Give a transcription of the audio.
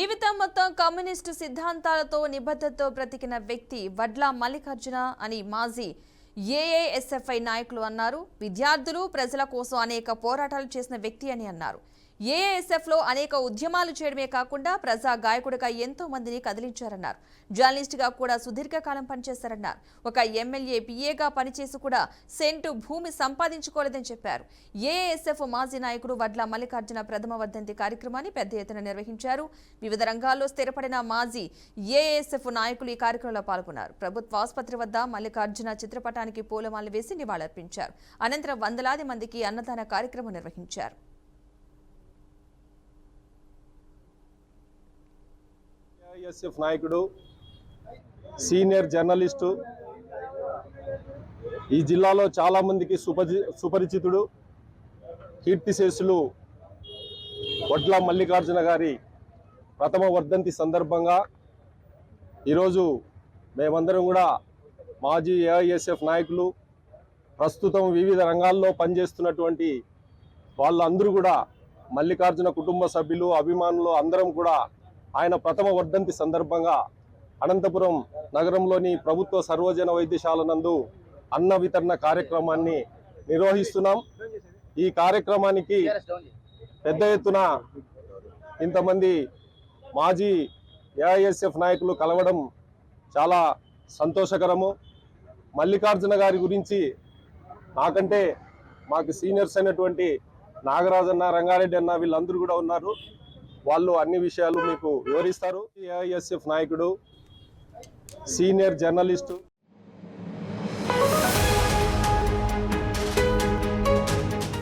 జీవితం మొత్తం కమ్యూనిస్టు సిద్ధాంతాలతో నిబద్ధతతో బ్రతికిన వ్యక్తి వడ్ల మల్లికార్జున అని మాజీ ఏఐఎస్ఎఫ్ఐ నాయకులు అన్నారు. విద్యార్థులు ప్రజల కోసం అనేక పోరాటాలు చేసిన వ్యక్తి అని అన్నారు. ఏఐఎస్ఎఫ్ లో అనేక ఉద్యమాలు చేయడమే కాకుండా ప్రజా గాయకుడిగా ఎంతో మందిని కదిలించారన్నారు. జర్నలిస్ట్ గా కూడా సుదీర్ఘకాలం పనిచేశారన్నారు. ఒక ఎమ్మెల్యే పిఏగా పనిచేసి కూడా సెంటు భూమి సంపాదించుకోలేదని చెప్పారు. ఏఐఎస్ఎఫ్ మాజీ నాయకుడు వడ్ల మల్లికార్జున ప్రథమ వర్ధంతి కార్యక్రమాన్ని పెద్ద ఎత్తున నిర్వహించారు. వివిధ రంగాల్లో స్థిరపడిన మాజీ ఏఐఎస్ఎఫ్ నాయకులు ఈ కార్యక్రమంలో పాల్గొన్నారు. ప్రభుత్వ ఆసుపత్రి వద్ద మల్లికార్జున చిత్రపటానికి పూలమాలలు వేసి నివాళులర్పించారు. అనంతరం వందలాది మందికి అన్నదాన కార్యక్రమం నిర్వహించారు. ఏఐఎస్ఎఫ్ నాయకుడు, సీనియర్ జర్నలిస్టు, ఈ జిల్లాలో చాలా మందికి సుపరిచితుడు, కీర్తిశేషులు వడ్ల మల్లికార్జున గారి ప్రథమ వర్ధంతి సందర్భంగా ఈరోజు మేమందరం కూడా మాజీ ఏఐఎస్ఎఫ్ నాయకులు, ప్రస్తుతం వివిధ రంగాల్లో పనిచేస్తున్నటువంటి వాళ్ళందరూ కూడా మల్లికార్జున కుటుంబ సభ్యులు, అభిమానులు అందరం కూడా ఆయన ప్రథమ వర్ధంతి సందర్భంగా అనంతపురం నగరంలోని ప్రభుత్వ సర్వజన వైద్యశాల నందు అన్న వితరణ కార్యక్రమాన్ని నిర్వహిస్తున్నాం. ఈ కార్యక్రమానికి పెద్ద ఎత్తున ఇంతమంది మాజీ ఏఐఎస్ఎఫ్ నాయకులు కలవడం చాలా సంతోషకరము. మల్లికార్జున గారి గురించి నాకంటే మాకు సీనియర్స్ అయినటువంటి నాగరాజన్న, రంగారెడ్డి అన్న వీళ్ళందరూ కూడా ఉన్నారు. వాళ్ళు అన్ని విషయాలు మీకు వివరిస్తారు. ఏఐఎస్ఎఫ్ నాయకుడు, సీనియర్ జర్నలిస్టు.